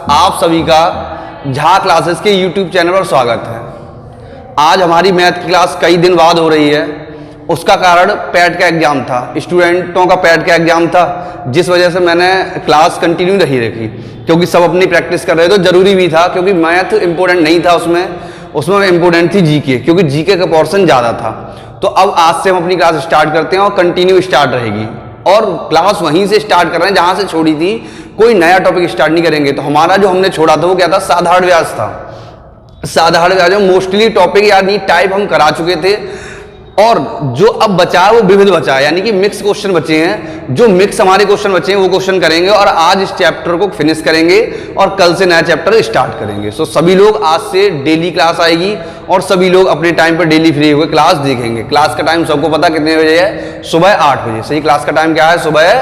आप सभी का झा क्लासेस के YouTube चैनल पर स्वागत है। आज हमारी मैथ की क्लास कई दिन बाद हो रही है। उसका कारण पैट का एग्जाम था, स्टूडेंटों का पैट का एग्जाम था, जिस वजह से मैंने क्लास कंटिन्यू नहीं रखी, क्योंकि सब अपनी प्रैक्टिस कर रहे थे। जरूरी भी था क्योंकि मैथ इंपॉर्टेंट नहीं था उसमें इंपॉर्टेंट थी जीके, क्योंकि जीके का पोर्शन ज़्यादा था। तो अब आज से हम अपनी क्लास स्टार्ट करते हैं और कंटिन्यू स्टार्ट रहेगी, और क्लास वहीं से स्टार्ट कर रहे हैं जहाँ से छोड़ी थी। कोई नया टॉपिक स्टार्ट नहीं करेंगे। तो हमारा जो हमने छोड़ा था वो क्या था? साधारण ब्याज था। साधारण ब्याज में मोस्टली टॉपिक यानी टाइप हम करा चुके थे, और जो अब बचा है वो विविध बचा है, यानी कि मिक्स क्वेश्चन बचे हैं। जो मिक्स हमारे क्वेश्चन बचे हैं वो क्वेश्चन करेंगे, और आज इस चैप्टर को फिनिश करेंगे और कल से नया चैप्टर स्टार्ट करेंगे। सो सभी लोग आज से डेली क्लास आएगी और सभी लोग अपने टाइम पर डेली फ्री हुए क्लास देखेंगे। क्लास का टाइम सबको पता कितने बजे है? सुबह 8 बजे। सही, क्लास का टाइम क्या है? सुबह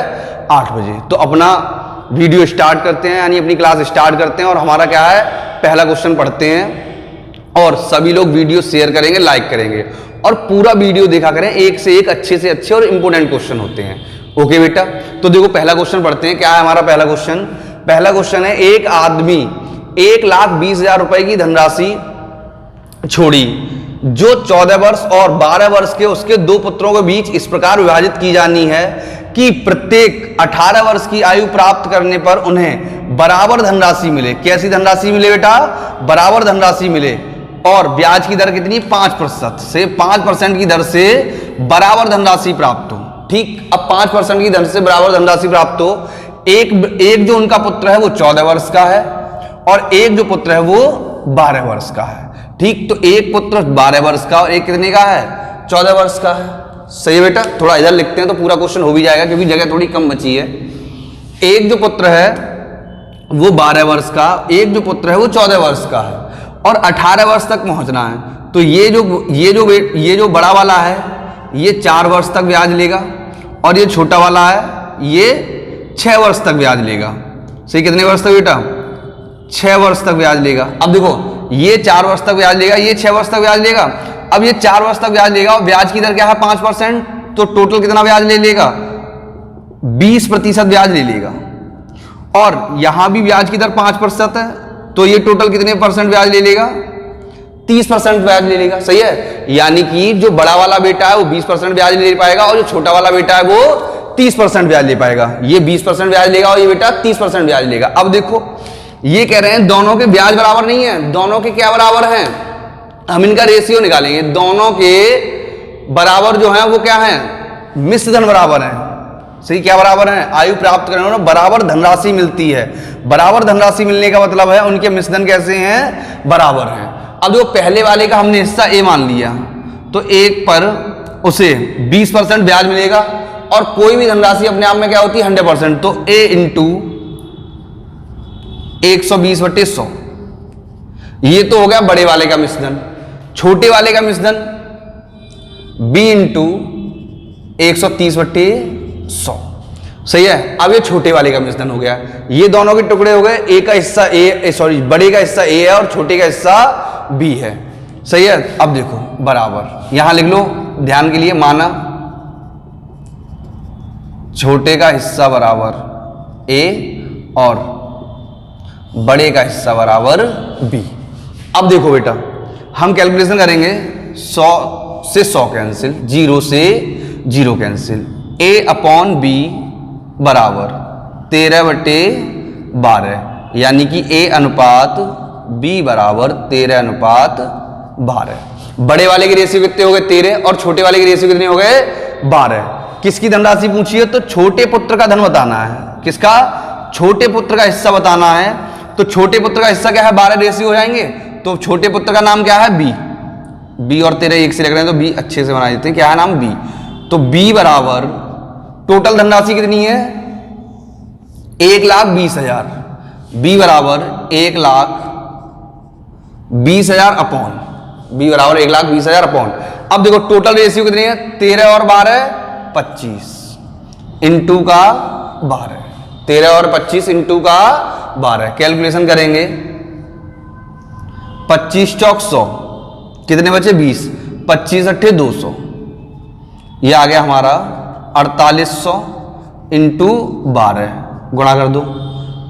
8 बजे। तो अपना वीडियो स्टार्ट करते हैं, यानी अपनी क्लास स्टार्ट करते हैं, और हमारा क्या है? पहला क्वेश्चन पढ़ते हैं, और सभी लोग वीडियो शेयर करेंगे, लाइक करेंगे, और पूरा वीडियो देखा करें। एक से एक अच्छे और इंपोर्टेंट क्वेश्चन होते हैं। ओके बेटा, तो देखो पहला क्वेश्चन पढ़ते हैं। क्या है हमारा पहला क्वेश्चन? पहला क्वेश्चन है, एक आदमी 1,20,000 रुपए की धनराशि छोड़ी, जो 14 वर्ष और 12 वर्ष के उसके दो पुत्रों के बीच इस प्रकार विभाजित की जानी है कि प्रत्येक 18 वर्ष की आयु प्राप्त करने पर उन्हें बराबर धनराशि मिले। कैसी धनराशि मिले बेटा? बराबर धनराशि मिले। और ब्याज की दर कितनी? 5% से 5% की दर से बराबर धनराशि प्राप्त हो। ठीक, अब 5% की दर से बराबर धनराशि प्राप्त हो। एक जो उनका पुत्र है वो 14 वर्ष का है, और एक जो पुत्र है वो 12 वर्ष का है। ठीक, तो एक पुत्र 12 वर्ष का और एक कितने का है? 14 वर्ष का है। सही है बेटा, थोड़ा इधर लिखते हैं तो पूरा क्वेश्चन हो भी जाएगा, क्योंकि जगह थोड़ी कम बची है। एक जो पुत्र है वो 12 वर्ष का, एक जो पुत्र है वो 14 वर्ष का है, और 18 वर्ष तक पहुंचना है। तो ये जो बड़ा वाला है ये 4 वर्ष तक ब्याज लेगा, और ये छोटा वाला है ये 6 वर्ष तक ब्याज लेगा। सही, कितने वर्ष तक बेटा? 6 वर्ष तक ब्याज लेगा। अब देखो, ये 4 वर्ष तक ब्याज लेगा, ये 6 वर्ष तक ब्याज लेगा। अब ये 4 वर्ष तक ब्याज लेगा, और ब्याज की दर क्या है? 5%। तो टोटल कितना ब्याज ले लेगा? 20% ब्याज ले लेगा। और यहां भी ब्याज की दर 5% है, तो ये टोटल कितने परसेंट ब्याज ले लेगा? 30% ब्याज ले लेगा। सही है, यानी कि जो बड़ा वाला बेटा है वो 20% ब्याज ले पाएगा, और जो छोटा वाला बेटा है वो 30% ब्याज ले पाएगा। ये 20% ब्याज लेगा और ये बेटा 30% ब्याज लेगा। अब देखो, ये कह रहे हैं दोनों के ब्याज बराबर नहीं है। दोनों के क्या बराबर हैं? हम इनका रेशियो निकालेंगे। दोनों के बराबर जो है वो क्या है? मिश्र धन बराबर है। सही, क्या बराबर है? आयु प्राप्त करने वालों बराबर धनराशि मिलती है। बराबर धनराशि मिलने का मतलब है उनके मिश्रधन कैसे हैं? बराबर हैं। अब देखो, पहले वाले का हमने हिस्सा ए मान लिया, तो एक पर उसे 20% ब्याज मिलेगा, और कोई भी धनराशि अपने आप में क्या होती है? 100%। तो ए इंटू 120/100, ये तो हो गया बड़े वाले का मिश्रधन। छोटे वाले का मिश्रधन बी इंटू 130/100। सही है, अब ये छोटे वाले का मिश्रधन हो गया। ये दोनों के टुकड़े हो गए। ए का हिस्सा बड़े का हिस्सा ए है और छोटे का हिस्सा बी है। सही है, अब देखो बराबर यहां लिख लो ध्यान के लिए। माना छोटे का हिस्सा बराबर ए और बड़े का हिस्सा बराबर बी। अब देखो बेटा, हम कैलकुलेशन करेंगे। 100 से 100 कैंसिल, 0 से 0 कैंसिल। a अपॉन बी बराबर 13/12, यानी कि a अनुपात b बराबर 13/12। बड़े वाले के रेशियो कितने हो गए? 13, और छोटे वाले के रेशियो कितने हो गए? 12। किसकी धनराशि पूछी है? तो छोटे पुत्र का धन बताना है। किसका? छोटे पुत्र का हिस्सा बताना है। तो छोटे पुत्र का हिस्सा क्या है? 12 रेशियो हो जाएंगे। तो छोटे पुत्र का नाम क्या है? बी और 13 एक से लग रहे हैं, तो बी अच्छे से बना देते हैं। क्या है नाम? बी। तो बी बराबर टोटल धनराशि कितनी है? 1,20,000। बी बराबर 1,20,000 अपॉन बी बराबर 1,20,000 अपॉन। अब देखो टोटल रेशियो कितनी है? 13 और 12 25 इंटू का 12। 13 और 25 इंटू का 12। कैलकुलेशन करेंगे। 25 चौक 100, कितने बचे? 20। 25 अट्ठे 200, ये आ गया हमारा 4800 इंटू 12, गुणा कर दो।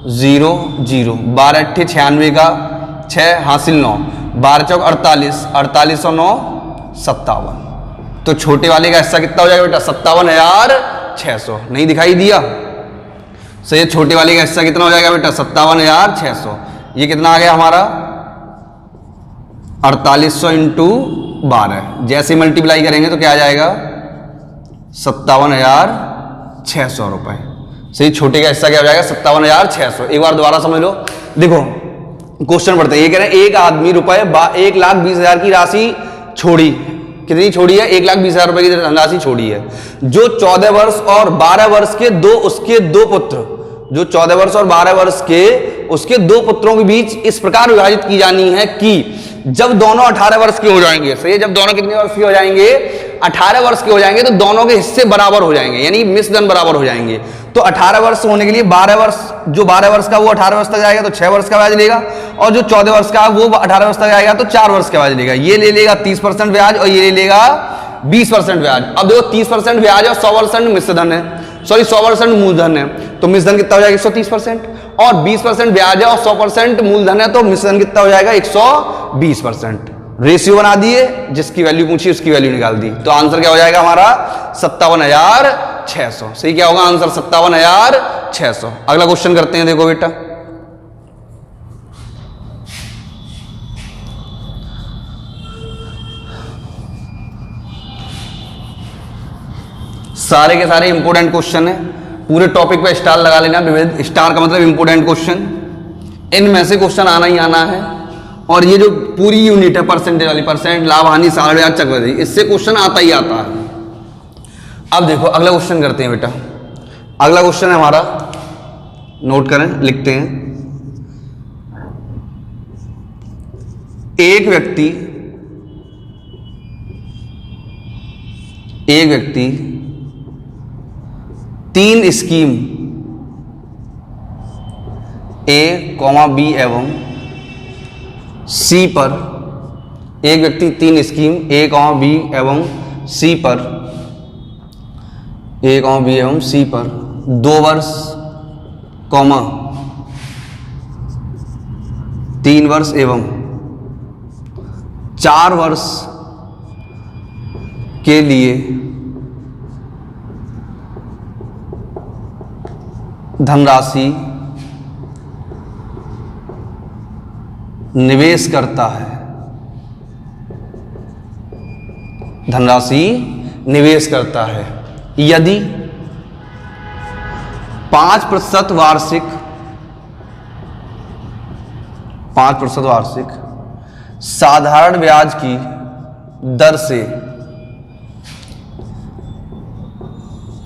0 0, 12 अट्ठे 96 का 6 हासिल 9, 12 चौक 48, 48 और 9 57। तो छोटे वाले का हिस्सा कितना हो जाएगा बेटा 57,600। नहीं दिखाई दिया? सही है, छोटे वाले का हिस्सा कितना हो जाएगा बेटा 57,600। ये कितना आ गया हमारा 4800 इंटू 12। जैसे मल्टीप्लाई करेंगे तो क्या आ जाएगा 57,600 रुपए। सही, छोटे का हिस्सा क्या हो जाएगा 57,600। एक बार दोबारा समझ लो। देखो क्वेश्चन पढ़ते हैं। ये कह रहे हैं एक आदमी रुपए 1,20,000 की राशि छोड़ी। कितनी छोड़ी है? 1,20,000 रुपए की धनराशि छोड़ी है। जो 14 वर्ष और 12 वर्ष के उसके दो पुत्र, जो 14 वर्ष और 12 वर्ष के उसके दो पुत्रों के बीच इस प्रकार विभाजित की जानी है कि जब दोनों 18 वर्ष के हो जाएंगे। सही है, जब दोनों कितने वर्ष के हो जाएंगे 18 वर्ष के हो जाएंगे तो दोनों के हिस्से बराबर हो जाएंगे, यानी मिश्रधन बराबर हो जाएंगे। तो 18 वर्ष होने के लिए 12 वर्ष, जो 12 वर्ष का वो 18 वर्ष तक जाएगा तो 6 वर्ष का ब्याज लेगा, और जो 14 वर्ष का वो 18 वर्ष तक जाएगा तो 4 वर्ष का ब्याज लेगा। ये ले लेगा 30% ब्याज और ये ले लेगा 20% ब्याज। अब देखो 30% ब्याज और 100% मिश्रधन है, सॉरी 100% मूलधन है, तो मिश्रधन कितना हो जाएगा 130%, और 20% ब्याज है और 100% मूलधन है, तो मिश्रधन कितना हो जाएगा 120%। रेशियो बना दिए, जिसकी वैल्यू पूछी उसकी वैल्यू निकाल दी। तो आंसर क्या हो जाएगा हमारा 57,600। सही, क्या होगा आंसर 57,600। अगला क्वेश्चन करते हैं। देखो बेटा, सारे के सारे इंपोर्टेंट क्वेश्चन है। पूरे टॉपिक पे स्टार लगा लेना, विविध स्टार का मतलब इंपोर्टेंट क्वेश्चन। इनमें से क्वेश्चन आना ही आना है। और ये जो पूरी यूनिट है परसेंटेज वाली, परसेंट, लाभ, हानि, साल, ब्याज, चक्रवृद्धि, इससे क्वेश्चन आता ही आता है। अब देखो अगला क्वेश्चन करते हैं बेटा। अगला क्वेश्चन है हमारा, नोट करें, लिखते हैं। एक व्यक्ति तीन स्कीम ए, बी एवं सी पर, एक व्यक्ति 3 स्कीम ए, बी एवं सी पर, 2 वर्ष, 3 वर्ष एवं 4 वर्ष के लिए धनराशि निवेश करता है, यदि 5% वार्षिक साधारण ब्याज की दर से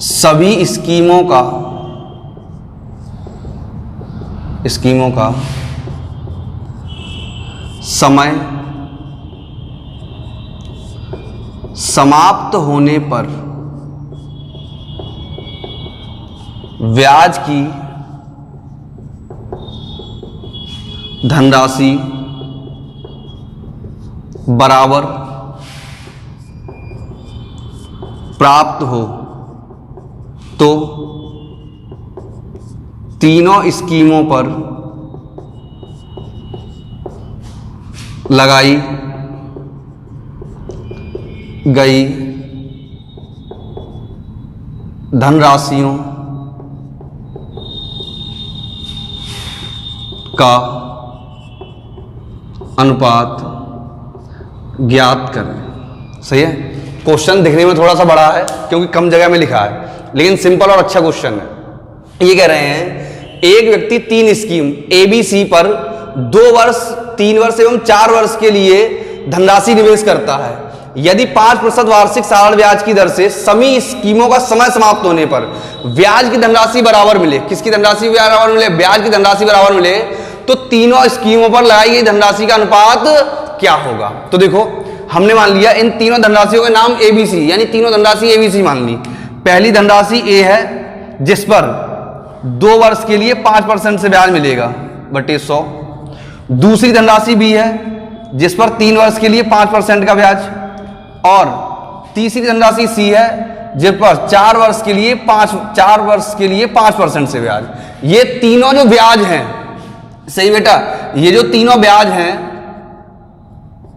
सभी स्कीमों का समय समाप्त होने पर ब्याज की धनराशि बराबर प्राप्त हो तो तीनों स्कीमों पर लगाई गई धनराशियों का अनुपात ज्ञात करें। सही है, क्वेश्चन दिखने में थोड़ा सा बड़ा है क्योंकि कम जगह में लिखा है, लेकिन सिंपल और अच्छा क्वेश्चन है। ये कह रहे हैं एक व्यक्ति 3 स्कीम ABC पर 2 वर्ष, 3 वर्ष एवं 4 वर्ष के लिए धनराशि निवेश करता है। यदि 5% वार्षिक साधारण ब्याज की दर से सभी स्कीमों का समय समाप्त होने पर ब्याज की धनराशि बराबर मिले, किसकी धनराशि बराबर मिले? ब्याज की धनराशि बराबर मिले, तो तीनों स्कीमों पर लगाई गई धनराशि का अनुपात क्या होगा? तो देखो हमने मान लिया इन तीनों धनराशियों के नाम ABC, यानी तीनों धनराशि ABC मान ली। पहली धनराशि A है जिस पर 2 वर्ष के लिए 5% से ब्याज मिलेगा बटे 100। दूसरी धनराशि B है जिस पर 3 वर्ष के लिए 5% का ब्याज, और तीसरी धनराशि C है जिस पर 4 वर्ष के लिए 5% से ब्याज। ये तीनों जो ब्याज हैं, सही बेटा, ये जो तीनों ब्याज हैं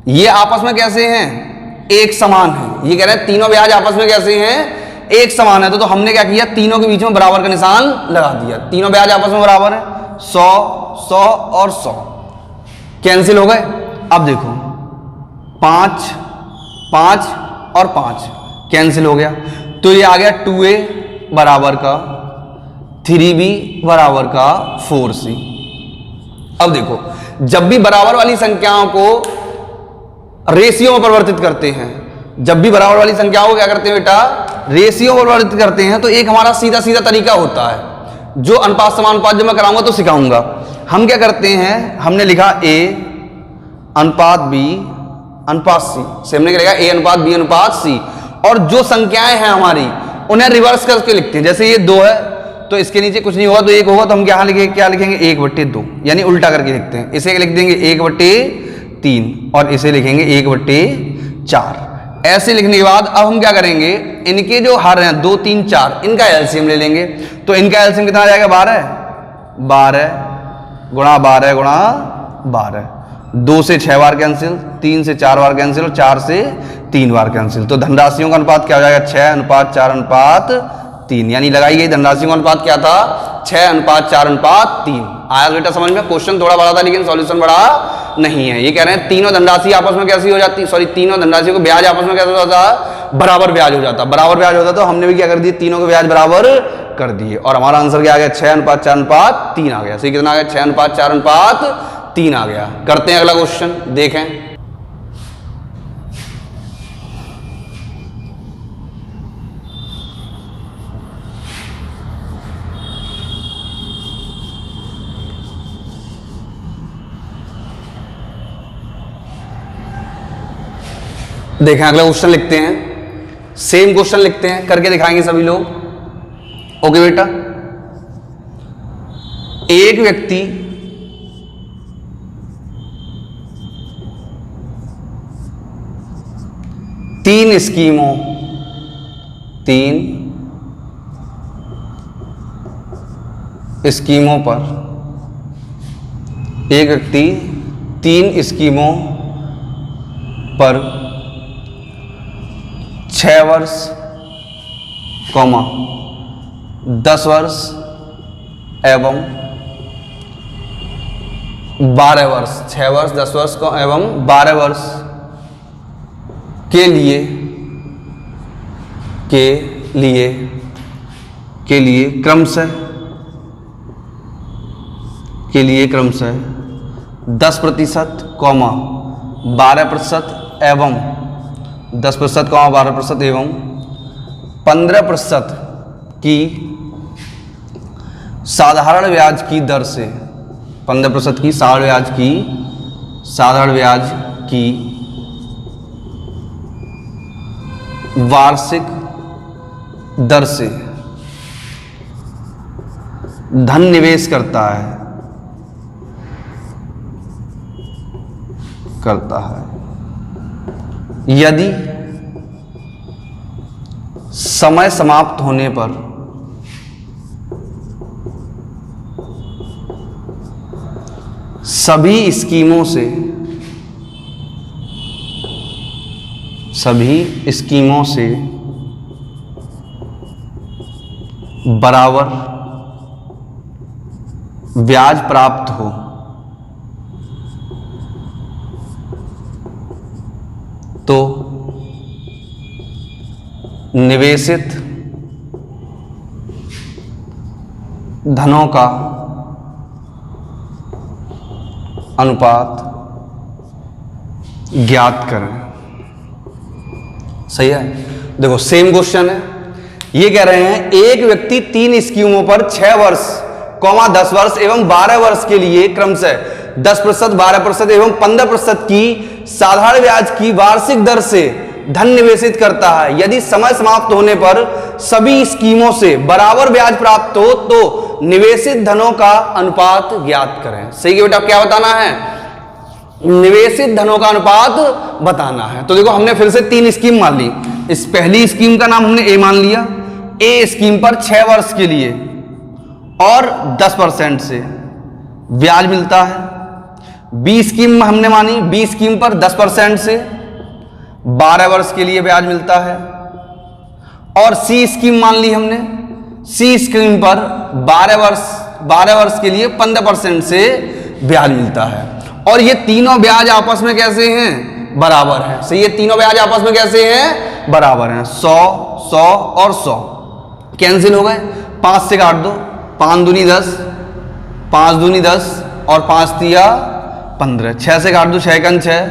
ये आपस में कैसे हैं? एक समान है। ये कह रहे हैं तीनों ब्याज आपस में कैसे हैं? एक समान है। तो हमने क्या किया, तीनों के बीच में बराबर का निशान लगा दिया। तीनों ब्याज आपस में बराबर है, 100 100 और 100 कैंसिल हो गए। अब देखो 5 5 और 5 कैंसिल हो गया, तो ये आ गया 2a बराबर का 3b बराबर का 4c। अब देखो, जब भी बराबर वाली संख्याओं को रेशियो में परिवर्तित करते हैं, जब भी बराबर वाली संख्याओं को क्या करते हैं बेटा, रेशियो में परिवर्तित करते हैं, तो एक हमारा सीधा सीधा तरीका होता है, जो अनुपात समानुपात जब मैं कराऊंगा तो सिखाऊंगा। हम क्या करते हैं, हमने लिखा a अनुपात b अनुपात c, से हमने क्या लिखा, a अनुपात b अनुपात c, और जो संख्याएं हैं हमारी उन्हें रिवर्स करके लिखते हैं। जैसे ये 2 है तो इसके नीचे कुछ नहीं होगा तो 1 होगा, तो हम क्या लिखेंगे 1/2, यानी उल्टा करके लिखते हैं। इसे लिख देंगे 1/3 और इसे लिखेंगे 1/4। ऐसे लिखने के बाद अब हम क्या करेंगे, इनके जो हर हैं 2 3 4, इनका एलसीएम ले लेंगे। तो इनका एलसीएम कितना आ जाएगा, 12 गुणा 12 गुणा 12। 2 से 6 बार कैंसिल, 3 से 4 बार कैंसिल और 4 से 3 बार कैंसिल। तो धनराशियों का अनुपात क्या हो जाएगा, 6:4:3, यानी लगाई गई धनराशियों का अनुपात क्या था, 6:4:3। आया बेटा समझ में? क्वेश्चन थोड़ा बड़ा था लेकिन सॉल्यूशन बड़ा नहीं है। ये कह रहे हैं तीनों धनराशि आपस में कैसी हो जाती, तीनों धनराशियों को ब्याज आपस में कैसे हो जाता, बराबर ब्याज हो जाता। बराबर ब्याज होता तो हमने भी क्या कर दिया, तीनों के ब्याज बराबर कर दिए, और हमारा आंसर क्या आ गया, 6:4:3 आ गया। सही कितना आ गया, 6:4:3 आ गया। करते हैं अगला क्वेश्चन, देखें। देखें अगला क्वेश्चन लिखते हैं, सेम क्वेश्चन लिखते हैं, करके दिखाएंगे सभी लोग। ओके बेटा, एक व्यक्ति तीन स्कीमों पर, एक व्यक्ति 3 स्कीमों पर 6 वर्ष, 10 वर्ष एवं 12 वर्ष, 6 वर्ष 10 वर्ष एवं 12 वर्ष के लिए क्रमशः 10%, 12% एवं 10%, 12% एवं 15% की साधारण ब्याज की दर से, 15% की साधारण ब्याज की वार्षिक दर से धन निवेश करता है यदि समय समाप्त होने पर सभी स्कीमों से बराबर ब्याज प्राप्त हो तो निवेशित धनों का अनुपात ज्ञात करें। सही है। देखो सेम क्वेश्चन है, ये कह रहे हैं एक व्यक्ति 3 स्कीमों पर 6 वर्ष, 10 वर्ष एवं 12 वर्ष के लिए क्रमशः 10%, 12% एवं 15% की साधारण ब्याज की वार्षिक दर से धन निवेशित करता है। यदि समय समाप्त होने पर सभी स्कीमों से बराबर ब्याज प्राप्त हो तो निवेशित धनों का अनुपात ज्ञात करें। सही है बेटा, क्या बताना है, निवेशित धनों का अनुपात बताना है। तो देखो हमने फिर से 3 स्कीम मान ली। इस पहली स्कीम का नाम हमने ए मान लिया। ए स्कीम पर 6 वर्ष के लिए और 10% से ब्याज मिलता है। बी स्कीम हमने मानी, बी स्कीम पर 10% से 12 वर्ष के लिए ब्याज मिलता है। और सी स्कीम मान ली हमने, सी स्कीम पर 12 वर्ष के लिए 15% से ब्याज मिलता है। और ये तीनों ब्याज आपस में कैसे हैं? बराबर हैं। सही, ये तीनों ब्याज आपस में कैसे हैं? बराबर हैं। 100, 100 और 100 कैंसिल हो गए। 5 से काट दो, 5 दूनी 10, 5 दूनी 10 और 5 तिया 15। 6 से काट दो, 6 कन 6,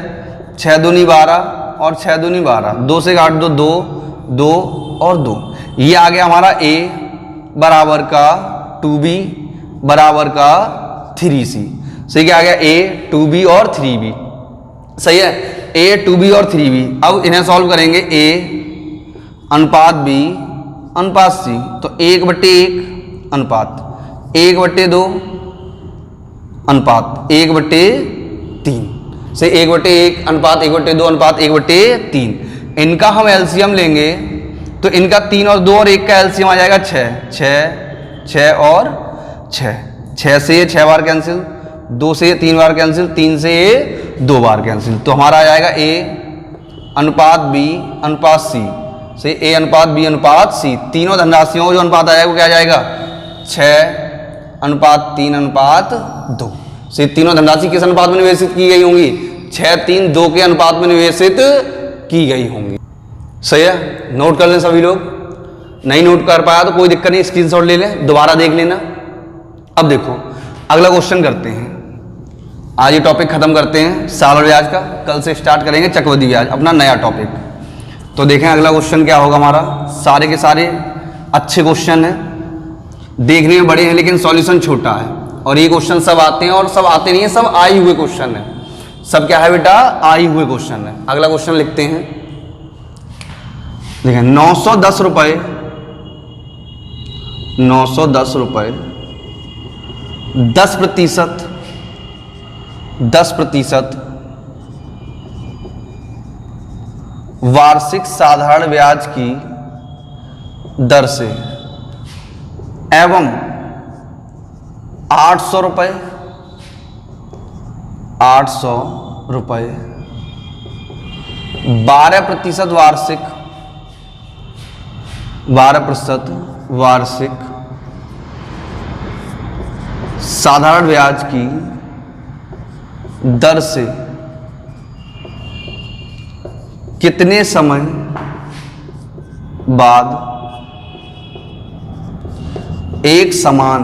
6 दूनी 12 और 6 दूनी 12। 2 से काट दो, 2, 2 और 2। ये आ गया हमारा ए बराबर का 2b बराबर का 3c। सही, क्या आ गया? a 2b और 3b। सही है, a 2b और 3b। अब इन्हें सॉल्व करेंगे। a अनुपात b अनुपात c, तो 1/1 अनुपात 1/2 अनुपात 1/3। से 1/1 अनुपात 1/2 अनुपात 1/3। इनका हम एलसीएम लेंगे तो इनका 3 और 2 और 1 का एलसीएम आ जाएगा 6, 6, 6 और 6। 6 से ये 6 बार कैंसिल, 2 से ये 3 बार कैंसिल, 3 से ये 2 बार कैंसिल। तो हमारा आ जाएगा a अनुपात b अनुपात c। से a अनुपात b अनुपात c, तीनों धनराशियों का जो अनुपात आएगा वो क्या आ जाएगा? 6 अनुपात 3 अनुपात 2। से तीनों धनराशि किस अनुपात में निवेशित की गई होंगी? 6, 3, 2 के अनुपात में निवेशित की गई होंगी। सही है, नोट कर लें सभी लोग। नहीं नोट कर पाया तो कोई दिक्कत नहीं, स्क्रीनशॉट ले लें, दोबारा देख लेना। अब देखो अगला क्वेश्चन करते हैं। आज ये टॉपिक खत्म करते हैं साधारण ब्याज का, कल से स्टार्ट करेंगे चक्रवृद्धि ब्याज, अपना नया टॉपिक। तो देखें अगला क्वेश्चन क्या होगा हमारा। सारे के सारे अच्छे क्वेश्चन हैं, देखने में बड़े हैं लेकिन सॉल्यूशन छोटा है। और ये क्वेश्चन सब आते हैं और सब आते नहीं है, सब आए हुए क्वेश्चन है। सब क्या है बेटा? आए हुए क्वेश्चन है। अगला क्वेश्चन लिखते हैं। देखें 910 रुपये 910 रुपये 10% वार्षिक साधारण ब्याज की दर से एवं 800 रुपये 12% वार्षिक साधारण ब्याज की दर से कितने समय बाद एक समान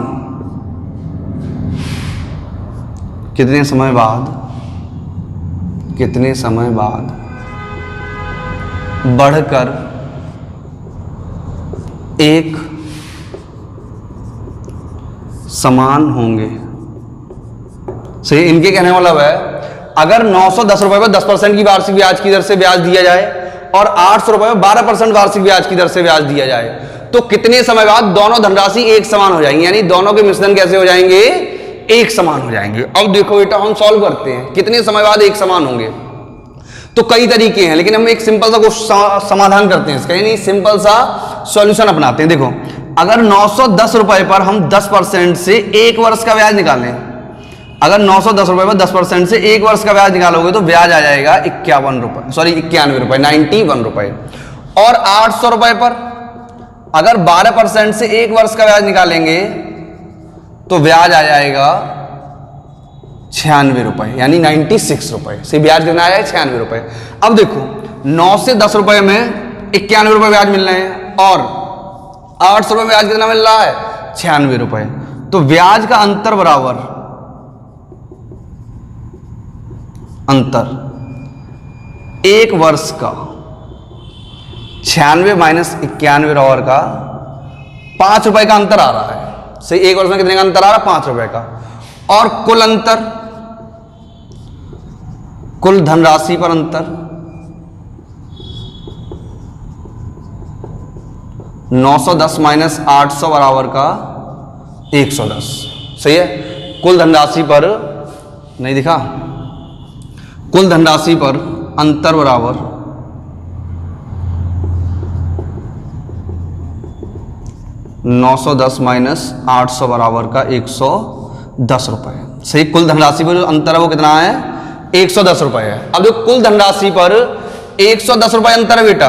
कितने समय बाद बढ़कर एक समान होंगे। सही, इनके कहने वाला है अगर 910 रुपए पर 10% की वार्षिक ब्याज की दर से ब्याज दिया जाए और 800 रुपए में 12% वार्षिक ब्याज की दर से ब्याज दिया जाए तो कितने समय बाद दोनों धनराशि एक समान हो जाएंगी, यानी दोनों के मिश्रण कैसे हो जाएंगे? एक समान हो जाएंगे। अब देखो बेटा हम सॉल्व करते हैं, कितने समय बाद एक समान होंगे। तो कई तरीके हैं लेकिन हम एक सिंपल सा समाधान करते हैं इसका, यानी सिंपल सा सॉल्यूशन अपनाते हैं। देखो अगर 910 रुपए पर हम 10% से 1 वर्ष का ब्याज निकालें, अगर 910 रुपए पर 10% से 1 वर्ष का ब्याज निकालोगे तो ब्याज आ जाएगा 91 रुपए 91 रुपए। और 800 रुपए पर अगर 12% से 1 वर्ष का ब्याज निकालेंगे तो ब्याज आ जाएगा 96 रुपए, यानी 96 रुपए से ब्याज देना आया 96 रुपए। अब देखो 9 से 10 रुपए में 91 रुपए ब्याज मिल रहे हैं और 800 रुपए ब्याज कितना मिल रहा है? 96 रुपए। तो ब्याज का अंतर बराबर अंतर 1 वर्ष का 96 माइनस 91 बराबर का 5 रुपए का अंतर आ रहा है। सही, 1 वर्ष में कितने का अंतर आ रहा है? 5 रुपए का। और कुल अंतर, कुल धनराशि पर अंतर 910 माइनस 800 बराबर का 110। सही है, कुल धनराशि पर नहीं दिखा, कुल धनराशि पर अंतर बराबर 910 माइनस 800 बराबर का 110 रुपये। सही, कुल धनराशि पर जो अंतर है वो कितना है? 110 रुपये है। अब जो कुल धनराशि पर 110 रुपये अंतर है बेटा,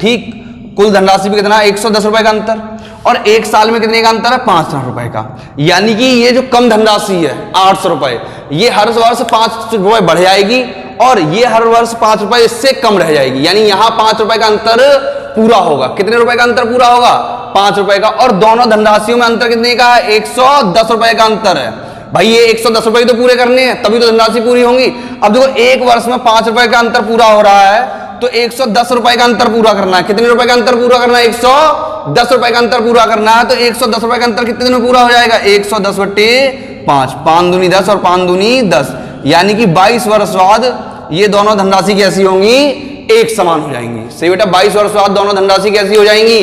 ठीक, कुल धनराशि पर कितना? 110 रुपये का अंतर, और एक साल में कितने का अंतर है? 5 लाख रुपए का। यानी कि ये जो कम धनराशि है 800 रुपए, ये हर वर्ष 5 रुपए बढ़ जाएगी और ये हर वर्ष 5 रुपए इससे कम रह जाएगी। यानी यहां 5 रुपए का अंतर पूरा होगा। कितने रुपए का अंतर पूरा होगा? 5 रुपए का। और दोनों धनराशियों में अंतर कितने का है? 110 रुपए का अंतर है। भाई ये 110 रुपए तो पूरे करने हैं, तभी तो धनराशि पूरी होंगी। अब देखो एक वर्ष में 5 रुपए का अंतर पूरा हो रहा है, तो 110 रुपए का अंतर पूरा करना है। कितने रुपए का अंतर पूरा करना है? 110 रुपए का अंतर पूरा करना है। तो 110 रुपए का अंतर कितने दिन में पूरा हो जाएगा? 110 बटे 5, 5 दूनी 10 और 5 दूनी 10, यानी कि 22 वर्ष बाद ये दोनों धनराशि कैसी होंगी? एक समान हो जाएंगी। सही बेटा, 22 वर्ष बाद दोनों धनराशि कैसी हो जाएंगी?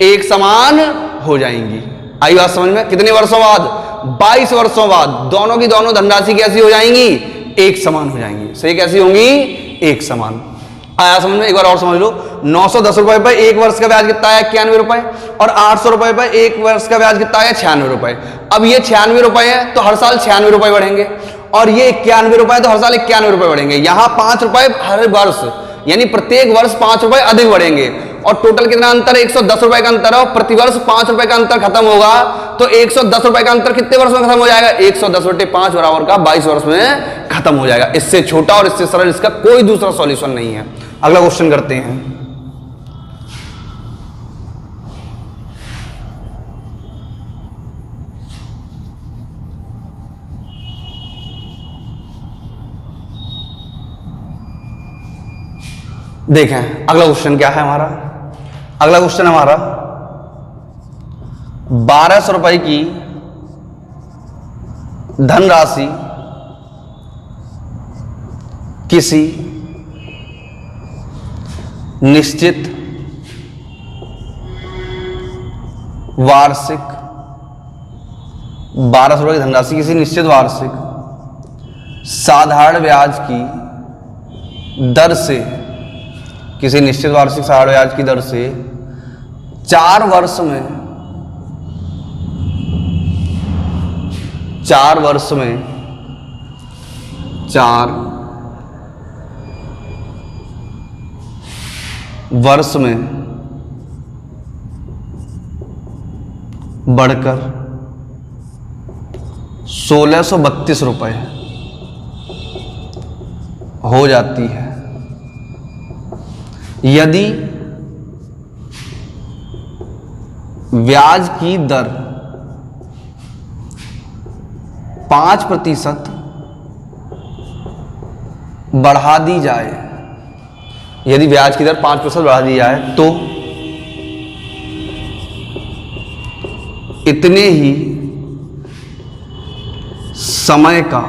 एक समान हो जाएंगी। आई बात समझ में? कितने वर्षों बाद? 22 वर्षों बाद दोनों की दोनों धनराशि कैसी हो जाएंगी? एक समान हो जाएंगी। सही, कैसी होंगी? एक समान। आया समझ में? एक बार और समझ लो। 910 रुपए पर एक वर्ष का ब्याज कितना है? 91 रुपए, और 800 रुपए पर एक वर्ष का ब्याज कितना है? 96 रुपए। अब ये 96 रुपए है तो हर साल 96 रुपए बढ़ेंगे, और ये 91 रुपए तो हर साल 91 रुपए बढ़ेंगे। यहां 5 रुपए हर वर्ष, यानी प्रत्येक वर्ष 5 रुपए अधिक बढ़ेंगे, और टोटल कितना अंतर है? 110 रुपए का अंतर है, और प्रतिवर्ष 5 रुपए का अंतर खत्म होगा, तो 110 रुपए का अंतर कितने वर्ष में खत्म हो जाएगा? 110 बटे 5 बराबर का 22 वर्ष में खत्म हो जाएगा। इससे छोटा और इससे सरल इसका कोई दूसरा सॉल्यूशन नहीं है। अगला क्वेश्चन करते हैं। देखें अगला क्वेश्चन क्या है हमारा। अगला क्वेश्चन हमारा 1200 रुपए की धनराशि किसी निश्चित वार्षिक 1200 रुपए की धनराशि किसी निश्चित वार्षिक साधारण ब्याज की दर से, किसी निश्चित वार्षिक साधारण ब्याज की दर से 4 वर्ष में 4 वर्ष में बढ़कर 1632 रुपए हो जाती है यदि ब्याज की दर 5% बढ़ा दी जाए, यदि ब्याज की दर 5% बढ़ा दी जाए तो इतने ही समय का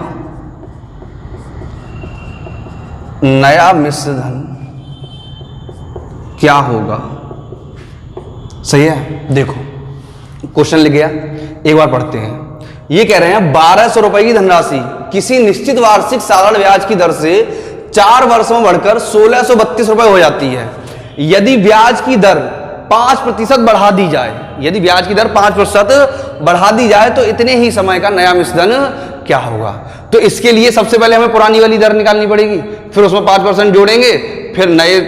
नया मिश्र धन क्या होगा। सही है, देखो क्वेश्चन लिख गया, एक बार पढ़ते हैं। ये कह रहे हैं 1200 रुपए की धनराशि किसी निश्चित वार्षिक साधारण ब्याज की दर से 4 वर्षों में बढ़कर 1632 रुपए हो जाती है यदि ब्याज की दर 5% बढ़ा दी जाए, यदि ब्याज की दर 5% बढ़ा दी जाए तो इतने ही समय का नया मिश्र धन क्या होगा। तो इसके लिए सबसे पहले हमें पुरानी वाली दर निकालनी पड़ेगी, फिर उसमें 5% जोड़ेंगे, फिर नए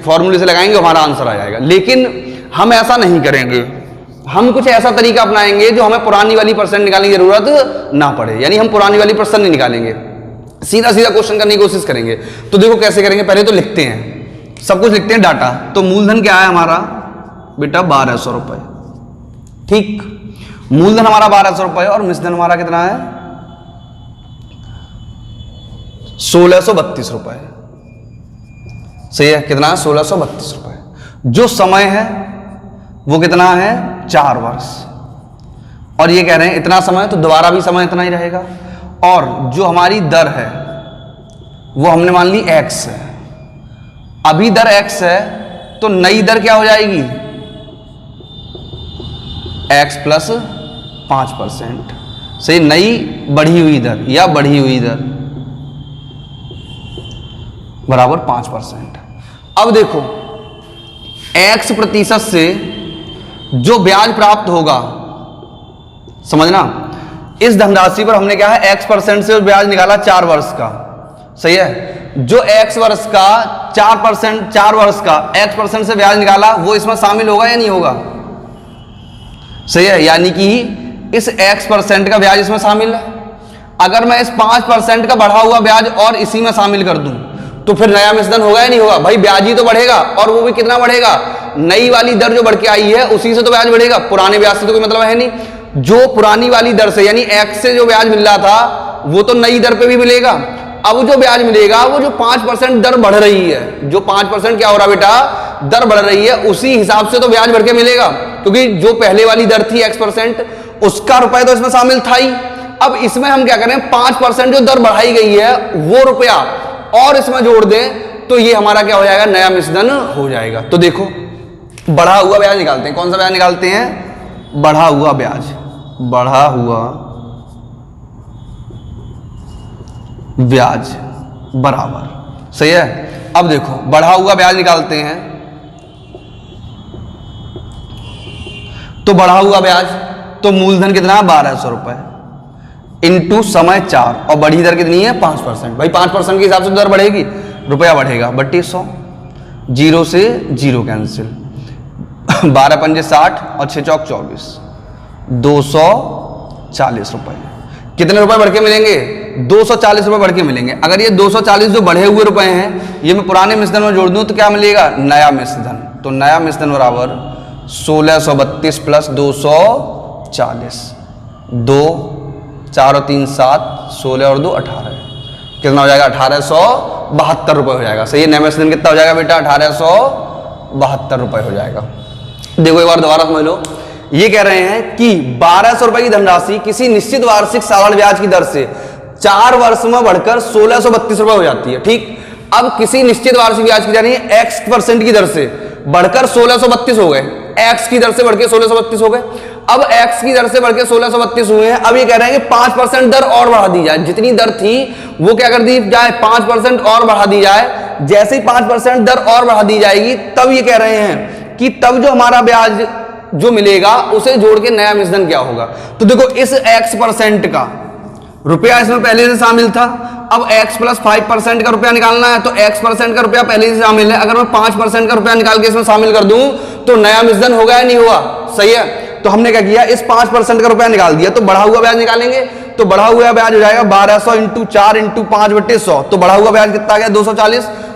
फॉर्मूले से लगाएंगे, हमारा आंसर आ जाएगा। लेकिन हम ऐसा नहीं करेंगे, हम कुछ ऐसा तरीका अपनाएंगे जो हमें पुरानी वाली परसेंट निकालने की जरूरत ना पड़े, यानी हम पुरानी वाली परसेंट नहीं निकालेंगे, सीधा सीधा क्वेश्चन करने की कोशिश करेंगे। तो देखो कैसे करेंगे, पहले तो लिखते हैं, सब कुछ लिखते हैं डाटा। तो मूलधन क्या है हमारा बेटा 1200 रुपए, ठीक, मूलधन हमारा 1200 रुपए और मिश्रधन हमारा कितना है 1632 रुपए। सही है, कितना है 1632 रुपए। जो समय है वो कितना है 4 वर्ष, और ये कह रहे हैं इतना समय, तो दोबारा भी समय इतना ही रहेगा। और जो हमारी दर है वो हमने मान ली x है, अभी दर x है तो नई दर क्या हो जाएगी x प्लस 5%। सही, नई बढ़ी हुई दर या बढ़ी हुई दर बराबर 5%। अब देखो x प्रतिशत से जो ब्याज प्राप्त होगा, समझना, इस धनराशि पर हमने क्या है x% से ब्याज निकाला 4 वर्ष का, सही है। जो x वर्ष का 4 वर्ष का x% से ब्याज निकाला वो इसमें शामिल होगा या नहीं होगा, सही है। यानी कि इस x% का ब्याज इसमें शामिल है। अगर मैं इस 5% का बढ़ा हुआ ब्याज और इसी में शामिल कर दूं तो फिर नया मिश्रण होगा या नहीं होगा? भाई ब्याज ही तो बढ़ेगा, और वो भी कितना बढ़ेगा? नई वाली दर जो बढ़ के आई है उसी से तो ब्याज बढ़ेगा, पुराने ब्याज से तो कोई मतलब है नहीं। जो पुरानी वाली दर से यानी x से जो ब्याज मिल रहा था वो तो नई दर पे भी मिलेगा। अब जो ब्याज मिलेगा वो जो 5% दर बढ़ रही है, जो 5% क्या हो रहा बेटा, दर बढ़ रही है, उसी हिसाब से तो ब्याज बढ़ के मिलेगा, क्योंकि जो पहले वाली दर थी x% उसका रुपया तो इसमें शामिल था ही। अब इसमें हम क्या करें, 5% जो दर बढ़ाई गई है वो रुपया और इसमें जोड़ दें तो ये हमारा क्या हो जाएगा, नया मिश्रण हो जाएगा। तो देखो बढ़ा हुआ ब्याज निकालते हैं। कौन सा ब्याज निकालते हैं? बढ़ा हुआ ब्याज, बढ़ा हुआ ब्याज बराबर, सही है। अब देखो बढ़ा हुआ ब्याज निकालते हैं तो बढ़ा हुआ ब्याज तो मूलधन कितना है, 1200 रुपए इंटू समय 4, और बढ़ी दर कितनी है, 5%। भाई 5% के हिसाब से दर बढ़ेगी, रुपया बढ़ेगा, बट्टी 100, 0 से 0 कैंसिल, 12 पंजे 60 और 6 चौक 24, 240 रुपए। कितने रुपए बढ़ के मिलेंगे? 240 रुपए बढ़ के मिलेंगे। अगर ये 240 जो बढ़े हुए रुपए हैं ये मैं पुराने मिश्रण में जोड़ दूं तो क्या मिलेगा, नया मिश्रण। तो नया मिश्रण बराबर 1632 प्लस 240, 2 4 और 3 7, 16 और 2 18, कितना हो जाएगा, 1872 रुपए हो जाएगा। सही है। नया मिश्रण कितना हो जाएगा बेटा, 1872 रुपए हो जाएगा। देखो एक बार दोबारा समझ लो, ये कह रहे हैं कि 1200 रुपए की धनराशि किसी निश्चित वार्षिक साधारण ब्याज की दर से 4 वर्ष में बढ़कर 1632 रुपए हो जाती है। ठीक, अब किसी निश्चित वार्षिक ब्याज की यानी x% की दर से बढ़कर 1632 हो गए, x की दर से बढ़कर 1632 हो गए। अब x की दर से बढ़कर 1632 हुए हैं। अब ये कह रहे हैं कि 5% दर और बढ़ा दी जाए, जितनी दर थी वो क्या कर दी जाए, 5% और बढ़ा दी जाए। जैसे ही 5% दर और बढ़ा दी जाएगी तब ये कह रहे हैं कि तब जो हमारा ब्याज जो मिलेगा उसे जोड़ के नया मिश्रण क्या होगा। तो देखो इस x% का रुपया इसमें पहले से शामिल था, अब x प्लस 5% का रुपया निकालना है तो x% का रुपया पहले से शामिल है। अगर मैं 5% का रुपया निकाल के इसमें शामिल कर दूं तो नया मिश्रण होगा या नहीं हुआ, सही है। तो हमने क्या किया, इस 5% का रुपया निकाल दिया। तो बढ़ा हुआ ब्याज निकालेंगे तो बढ़ा हुआ ब्याज हो जाएगा 1200 इंटू 4 इंटू 5/100। तो बढ़ा हुआ ब्याज कितना आ गया,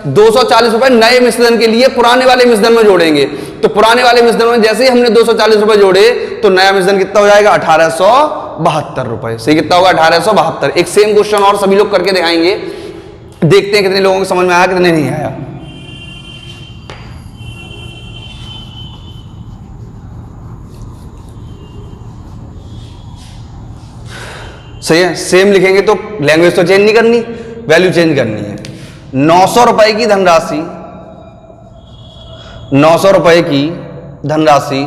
240 रुपए नए मिश्रण के लिए पुराने वाले मिश्रण में जोड़ेंगे। तो पुराने वाले मिश्रण में जैसे ही हमने 240 रुपए जोड़े तो नया मिश्रण कितना हो जाएगा, 1872 रुपए। सही, कितना होगा, 1872। एक सेम क्वेश्चन और सभी लोग करके दिखाएंगे, देखते हैं कितने लोगों को समझ में आया कितने नहीं आया। सही है, सेम लिखेंगे तो लैंग्वेज तो चेंज नहीं करनी, वैल्यू चेंज करनी है। 900 रुपए की धनराशि, 900 रुपए की धनराशि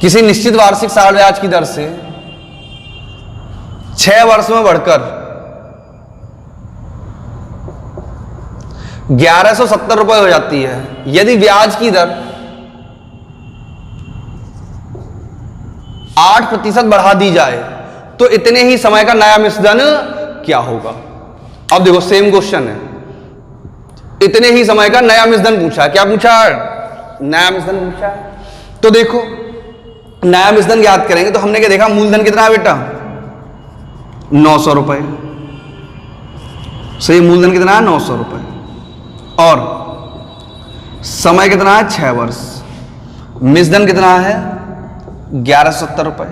किसी निश्चित वार्षिक साधारण ब्याज की दर से 6 वर्ष में बढ़कर 1170 रुपए हो जाती है। यदि ब्याज की दर 8% बढ़ा दी जाए तो इतने ही समय का नया मिश्रण क्या होगा। अब देखो सेम क्वेश्चन है, इतने ही समय का नया मिश्रण पूछा है। क्या पूछा है, नया मिश्रण पूछा है। तो देखो नया मिश्रण याद करेंगे तो हमने क्या देखा, मूलधन कितना है बेटा, 900 रुपए। सही, मूलधन कितना है, 900 रुपए, और समय कितना है, 6 वर्ष। मिश्रण कितना है, 1170 रुपए।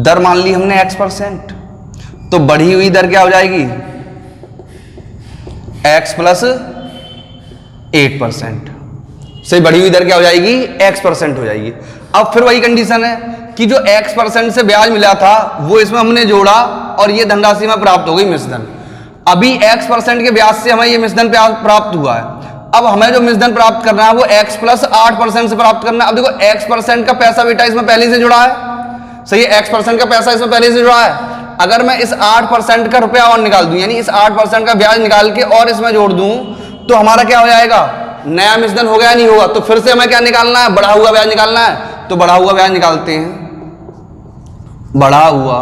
दर मान ली हमने x%, तो बढ़ी हुई दर क्या हो जाएगी, x प्लस 8%। सही, बढ़ी हुई दर क्या हो जाएगी, x% हो जाएगी। अब फिर वही कंडीशन है कि जो x% से ब्याज मिला था वो इसमें हमने जोड़ा और ये धनराशि में प्राप्त हो गई मिश्रण। अभी x% के ब्याज से हमें ये मिश्रण प्राप्त हुआ है। अब हमें जो मिश्रण प्राप्त करना है वो x प्लस 8% से प्राप्त करना है। अब देखो x% का पैसा बेटा इसमें पहले से जुड़ा है, सही है, x% का पैसा इसमें पहले से जुड़ा है। अगर मैं इस 8% का रुपया और निकाल दूं, यानी इस 8% का ब्याज निकाल के और इसमें जोड़ दूं, तो हमारा क्या हो जाएगा, नया मिश्रण हो गया नहीं होगा। तो फिर से हमें क्या निकालना है, बढ़ा हुआ ब्याज निकालना है। तो बढ़ा हुआ ब्याज निकालते हैं। बढ़ा हुआ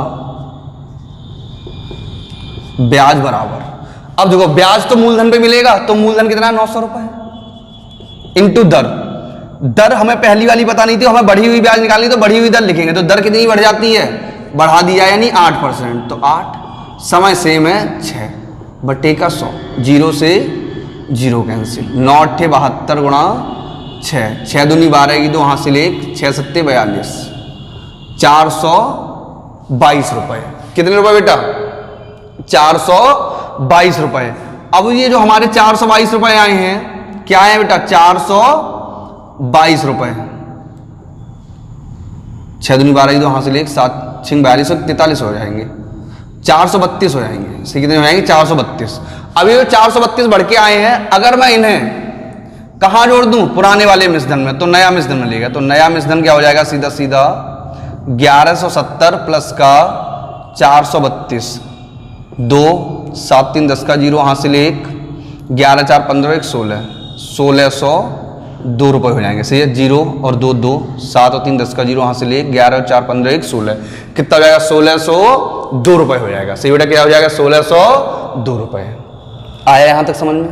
ब्याज बराबर, अब देखो ब्याज तो मूलधन पे मिलेगा, तो मूलधन कितना है, 900 रुपए इंटू दर। दर हमें पहली वाली पता नहीं थी, हमें बढ़ी हुई ब्याज निकालनी, तो बढ़ी हुई दर लिखेंगे। तो दर कितनी बढ़ जाती है, बढ़ा दिया यानी 8%, तो 8, समय सेम है 6 बटे का 100, 0 से 0 कैंसिल, 9 8 72 गुणा 6, 6 दूनी 12 की, तो वहां से 1, 6 7 42, 422 रुपए। कितने रुपए बेटा, 422 रुपए। अब ये जो हमारे 422 रुपए आए हैं, क्या है बेटा, 422 रुपए। 6 दूनी 12 की, तो वहां से 1, 7 6 42, 43 हो जाएंगे, 432 हो जाएंगे। इसे कितने हो जाएंगे, 432। अब ये 432 बढ़ के आए हैं, अगर मैं इन्हें कहां जोड़ दूं, पुराने वाले मिश्रण में, तो नया मिश्रण में लेगा। तो नया मिश्रण क्या हो जाएगा, सीधा सीधा 1170 प्लस का 432, 2 7 3 10 का 0, हासिल 1, 11 4 15 1 16, 1602 रुपए हो जाएंगे। सही है, 0 और 2 2, 7 और 3 10 का 0, हासिल 1, 11 और 4 15 1 16, कितना हो जाएगा, 1602 रुपए हो जाएगा। सही बेटा, क्या हो जाएगा, 1602 रुपए। आया यहां तक समझ में,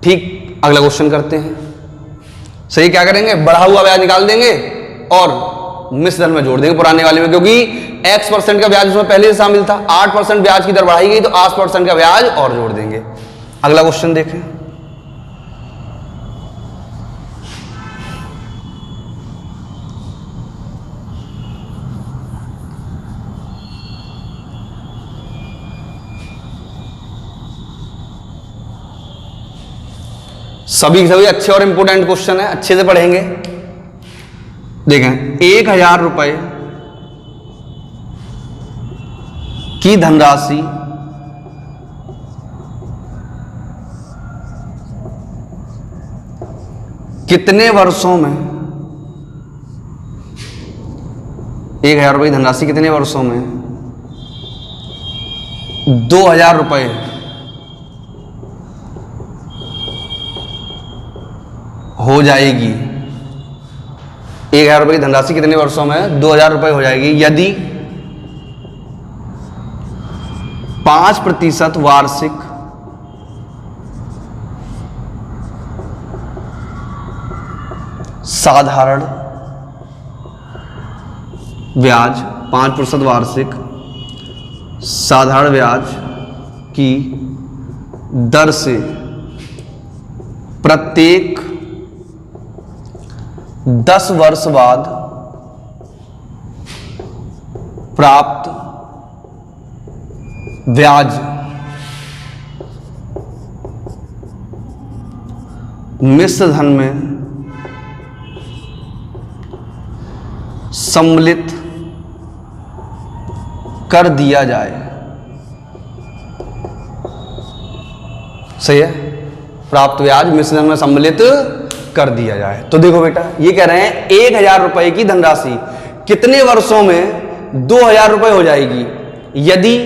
ठीक। अगला क्वेश्चन करते हैं। सही, क्या करेंगे, बढ़ा हुआ ब्याज निकाल देंगे और मिश्रण में जोड़ देंगे पुराने वाले में, क्योंकि x% का ब्याज उसमें पहले से शामिल था। 8% ब्याज की दर बढ़ाई गई, तो 8% का ब्याज और जोड़ देंगे। अगला क्वेश्चन देखें। सभी सभी अच्छे और इंपोर्टेंट क्वेश्चन है, अच्छे से पढ़ेंगे। देखें, 1000 रुपए की धनराशि कितने वर्षों में, 1000 रुपए की धनराशि कितने वर्षों में 2000 रुपए हो जाएगी। 1000 रुपए की धनराशि कितने वर्षों में 2000 रुपए हो जाएगी, यदि 5% वार्षिक साधारण ब्याज, 5% वार्षिक साधारण ब्याज की दर से प्रत्येक 10 वर्ष बाद प्राप्त ब्याज मिश्र धन में सम्मिलित कर दिया जाए। सही है, प्राप्त ब्याज मिश्र धन में सम्मिलित कर दिया जाए। तो देखो बेटा, ये कह रहे हैं 1000 रुपए की धनराशि कितने वर्षों में 2000 रुपए हो जाएगी, यदि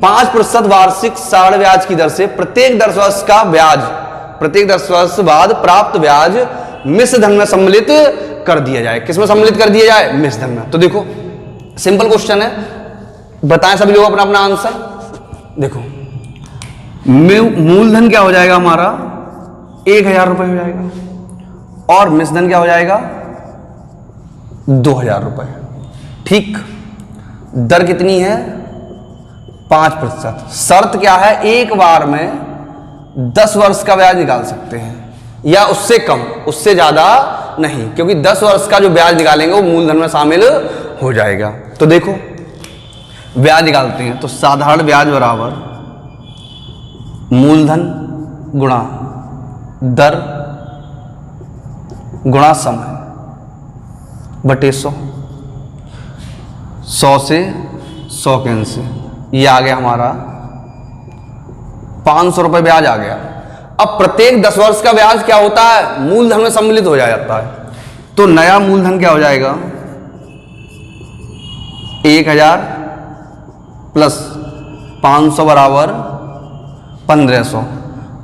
5% वार्षिक साधारण ब्याज की दर से प्रत्येक 10 वर्ष का ब्याज, प्रत्येक 10 वर्ष बाद प्राप्त ब्याज मिश्र धन में सम्मिलित कर दिया जाए। किसमें सम्मिलित कर दिया जाए, मिश्र धन में। तो देखो, सिंपल क्वेश्चन है, बताएं सभी लोग अपना अपना आंसर। देखो, मूलधन क्या हो जाएगा हमारा, 1000 रुपए हो जाएगा, और मिश्र धन क्या हो जाएगा, 2000 रुपए। ठीक, दर कितनी है, 5%। शर्त क्या है, एक बार में 10 वर्ष का ब्याज निकाल सकते हैं, या उससे कम, उससे ज्यादा नहीं, क्योंकि 10 वर्ष का जो ब्याज निकालेंगे वो मूलधन में शामिल हो जाएगा। तो देखो, ब्याज निकालते हैं, तो साधारण ब्याज बराबर मूलधन गुणा दर गुणा समय बटे 100, 100 से 100 कैंसिल, ये आ गया हमारा 500 रुपए ब्याज आ गया। अब प्रत्येक 10 वर्ष का ब्याज क्या होता है, मूलधन में सम्मिलित हो जाता है। तो नया मूलधन क्या हो जाएगा, 1000 प्लस 500 बराबर 1500।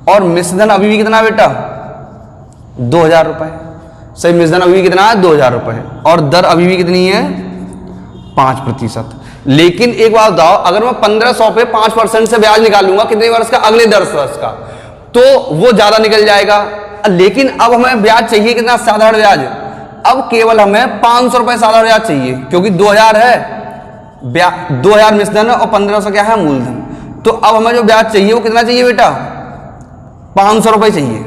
और मिश्रधन अभी भी कितना बेटा? 2000 रुपये। सही, मिश्रधन अभी भी कितना है? 2000 रुपये। और दर अभी भी कितनी है? 5%। लेकिन एक बात बताओ, अगर मैं 1500 पे 5% से ब्याज निकालूंगा कितने वर्ष का? अगले 10 वर्ष का, तो वो ज्यादा निकल जाएगा। लेकिन अब हमें ब्याज चाहिए कितना? साधारण ब्याज। अब केवल हमें 500 रुपए साधारण ब्याज चाहिए, क्योंकि 2000 है 2000 मिश्रधन और 1500 क्या है? मूलधन। तो अब हमें जो ब्याज चाहिए वो कितना चाहिए बेटा? 500 रुपए चाहिए।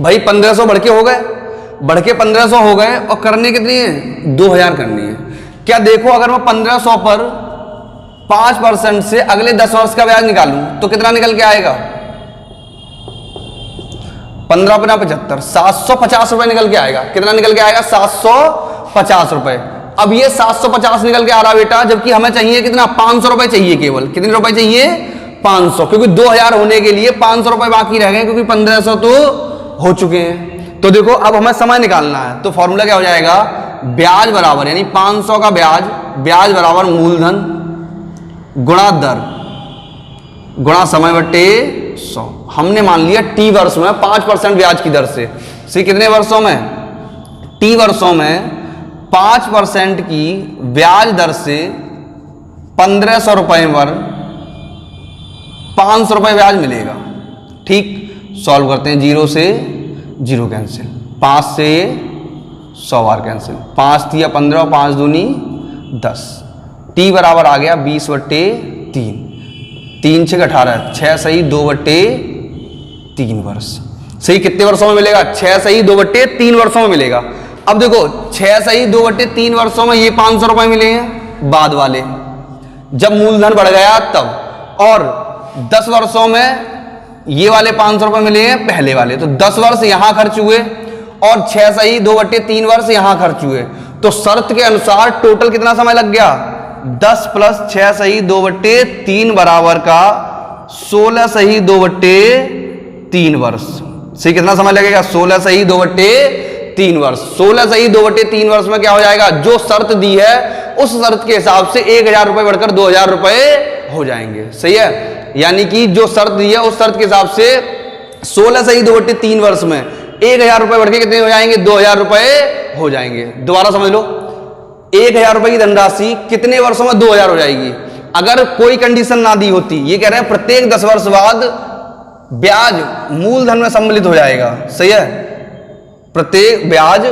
भाई 1500 बढ़ के हो गए, बढ़ के 1500 हो गए, और करने कितनी है? 2000 करनी है। क्या देखो, अगर मैं 1500 पर 5% से अगले 10 वर्ष का ब्याज निकालूं तो कितना निकल के आएगा? 15 × 75 750 रुपए निकल के आएगा। कितना निकल के आएगा? 750 रुपए। अब ये 750 निकल के आ रहा बेटा, जबकि हमें चाहिए कितना? 500 रुपए चाहिए। केवल कितने रुपए चाहिए? 500, क्योंकि 2000 होने के लिए 500 रुपए बाकी रह गए, क्योंकि 1500 तो हो चुके हैं। तो देखो अब हमें समय निकालना है, तो फॉर्मूला क्या हो जाएगा? ब्याज बराबर, यानी 500 का ब्याज बराबर मूलधन गुणा दर गुणा समय बट्टे 100। हमने मान लिया टी वर्ष में 5% ब्याज की दर से। सी कितने वर्षों में? टी वर्षों में 5% की ब्याज दर से 1500 रुपए पर 500 रुपए ब्याज मिलेगा। ठीक, सॉल्व करते हैं। 0 से 0 कैंसिल, 5 से 100 बार कैंसिल, 5 तिया 15 और 5 दूनी 10। टी बराबर आ गया 20/3। 3 6 18, 6 सही 2/3 वर्ष। सही कितने वर्षों में मिलेगा? 6 सही 2/3 वर्षों में मिलेगा। अब देखो 6 सही 2/3 वर्षों में ये 500 रुपए मिले हैं बाद वाले, जब मूलधन बढ़ गया तब। और 10 वर्षों में ये वाले 500 रुपए मिले हैं पहले वाले, तो 10 वर्ष यहां खर्च हुए और 6 सही 2/3 वर्ष यहां खर्च हुए। तो शर्त के अनुसार टोटल कितना समय लग गया? 10 + 6 सही 2/3 बराबर का 16 सही 2/3 वर्ष। सही कितना समय लगेगा? 16 सही 2/3 वर्ष। 16 सही 2/3 वर्ष में क्या हो जाएगा? जो शर्त दी है उस शर्त के हिसाब से 1000 रुपए बढ़कर 2000 रुपए हो जाएंगे। सही है, यानी कि जो शर्त दी है उस शर्त के हिसाब से 16 सही 2/3 वर्ष में 1000 रुपए बढ़ के कितने हो जाएंगे? 2000 रुपए हो जाएंगे। दोबारा समझ लो, 1000 रुपए की धनराशि कितने वर्षों में 2000 हो जाएगी? अगर कोई कंडीशन ना दी होती, ये कह रहे हैं प्रत्येक 10 वर्ष बाद ब्याज मूलधन में सम्मिलित हो जाएगा। सही है, प्रत्येक ब्याज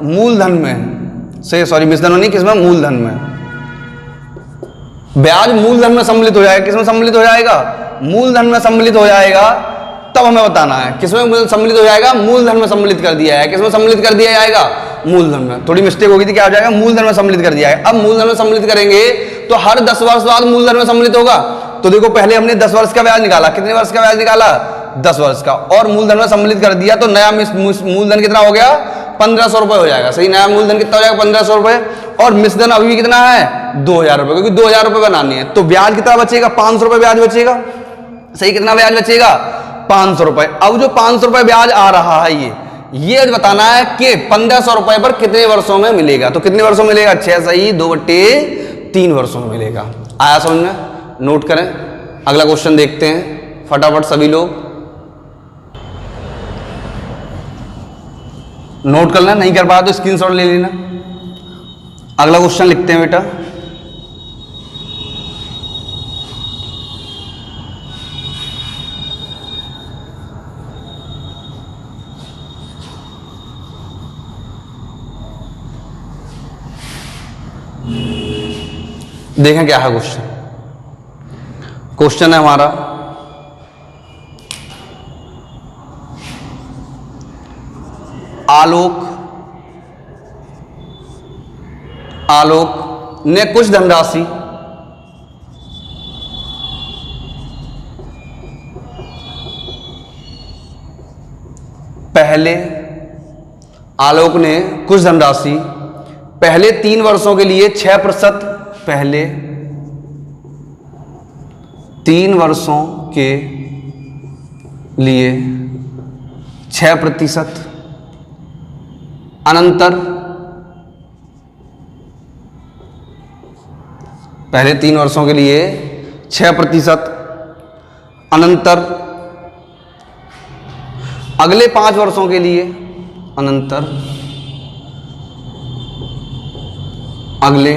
मूलधन में, सही, सॉरी मिश्रधन नहीं, किसमें? मूलधन में। ब्याज मूलधन में सम्मिलित हो जाएगा। किसमें सम्मिलित हो जाएगा? मूलधन में सम्मिलित हो जाएगा। तब हमें बताना है किसमें सम्मिलित हो जाएगा? मूलधन में सम्मिलित कर दिया है। किसमें सम्मिलित कर दिया जाएगा? मूलधन में। थोड़ी मिस्टेक होगी थी, क्या हो जाएगा? मूलधन में सम्मिलित कर दिया है। अब मूलधन में सम्मिलित करेंगे तो हर 10 वर्ष बाद मूलधन में सम्मिलित होगा। तो देखो पहले हमने 10 वर्ष का ब्याज निकाला। कितने वर्ष का ब्याज निकाला? 10 वर्ष का, और मूलधन में सम्मिलित कर दिया, तो नया मूलधन कितना हो गया? 1500 रुपए हो जाएगा। सही, नया मूलधन कितना हो जाएगा? 1500 रुपए। और मिश्रधन अभी भी कितना है? 2000 रुपए, क्योंकि 2000 रुपए बनानी है। तो ब्याज कितना बचेगा? 500 रुपए ब्याज बचेगा। सही, कितना ब्याज बचेगा? 500 रुपए। अब जो 500 रुपए ब्याज आ रहा है ये बताना है कि 1500 रुपए पर कितने वर्षों में मिलेगा। तो कितने वर्षों में मिलेगा? 6 सही 2/3 वर्षों में मिलेगा। आया समझ में? नोट करें, अगला क्वेश्चन देखते हैं फटाफट। सभी लोग नोट कर लेना, नहीं कर पाया तो स्क्रीनशॉट ले लेना। अगला क्वेश्चन लिखते हैं बेटा। देखें क्या है क्वेश्चन। क्वेश्चन है हमारा, आलोक ने कुछ धनराशि पहले 3 वर्षों के लिए 6%, पहले 3 वर्षों के लिए 6%, अनंतर पहले 3 वर्षों के लिए 6%। अनंतर अगले 5 वर्षों के लिए, अनंतर अगले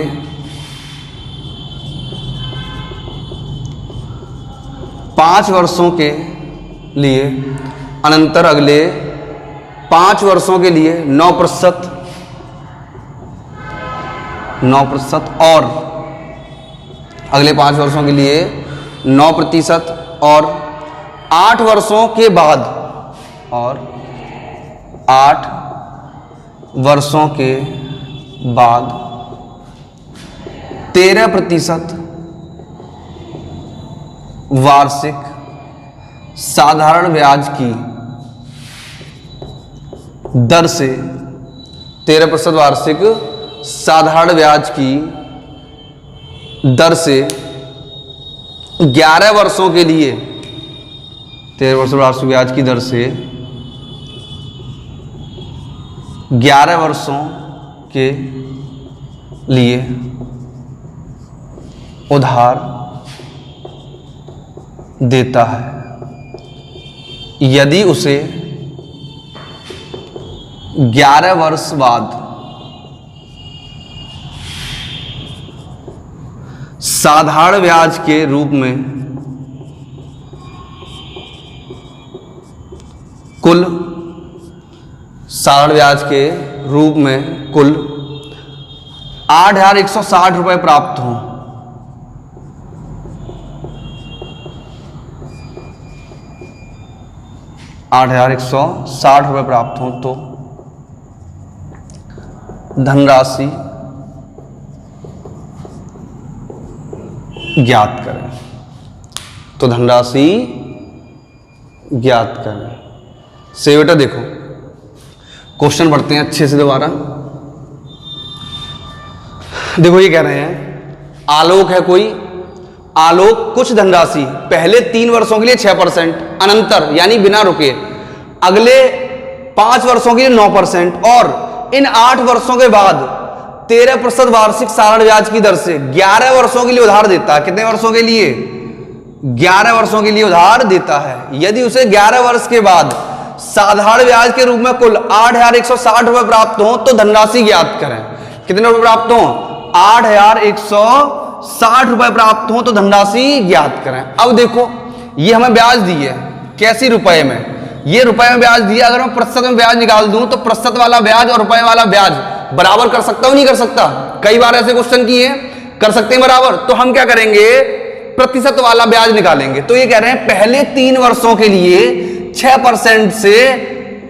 5 वर्षों के लिए, अनंतर अगले 5 वर्षों के लिए 9%, 9% और अगले 5 वर्षों के लिए 9% और 8 वर्षों के बाद, और 8 वर्षों के बाद 13% वार्षिक साधारण ब्याज की दर से, 13% वार्षिक साधारण ब्याज की दर से 11 वर्षों के लिए, 13% वार्षिक ब्याज की दर से 11 वर्षों के लिए उधार देता है, यदि उसे 11 वर्ष बाद साधारण ब्याज के रूप में कुल, साधारण ब्याज के रूप में कुल 8,160 रुपये प्राप्त हों, 8,160 रुपये प्राप्त हों, तो धनराशि ज्ञात करें। तो धनराशि ज्ञात करें। से बेटा देखो क्वेश्चन पढ़ते हैं अच्छे से दोबारा। देखो ये कह रहे हैं आलोक है कोई, आलोक कुछ धनराशि पहले 3 वर्षों के लिए 6%, अनंतर यानी बिना रुके अगले 5 वर्षों के लिए 9% और इन 8 वर्षों के बाद 13% वार्षिक साधारण ब्याज की दर से 11 वर्षों के लिए उधार देता है। कितने वर्षों के लिए? 11 वर्षों के लिए उधार देता है। यदि उसे 11 वर्ष के बाद साधारण ब्याज के रूप में कुल 8,160 रुपये प्राप्त हो तो धनराशि ज्ञात करें। कितने रुपए प्राप्त हो? 8,160 रुपए प्राप्त हो तो धनराशि ज्ञात करें। अब देखो ये हमें ब्याज दी है, कैसी? रुपए में। ये रुपए में ब्याज दिया, अगर मैं प्रतिशत में ब्याज निकाल दूं तो प्रतिशत वाला ब्याज और रुपए वाला ब्याज बराबर कर सकता हूं नहीं कर सकता? कई बार ऐसे क्वेश्चन किए, कर सकते हैं बराबर। तो हम क्या करेंगे? प्रतिशत वाला ब्याज निकालेंगे। तो ये कह रहे हैं पहले 3 वर्षों के लिए 6% से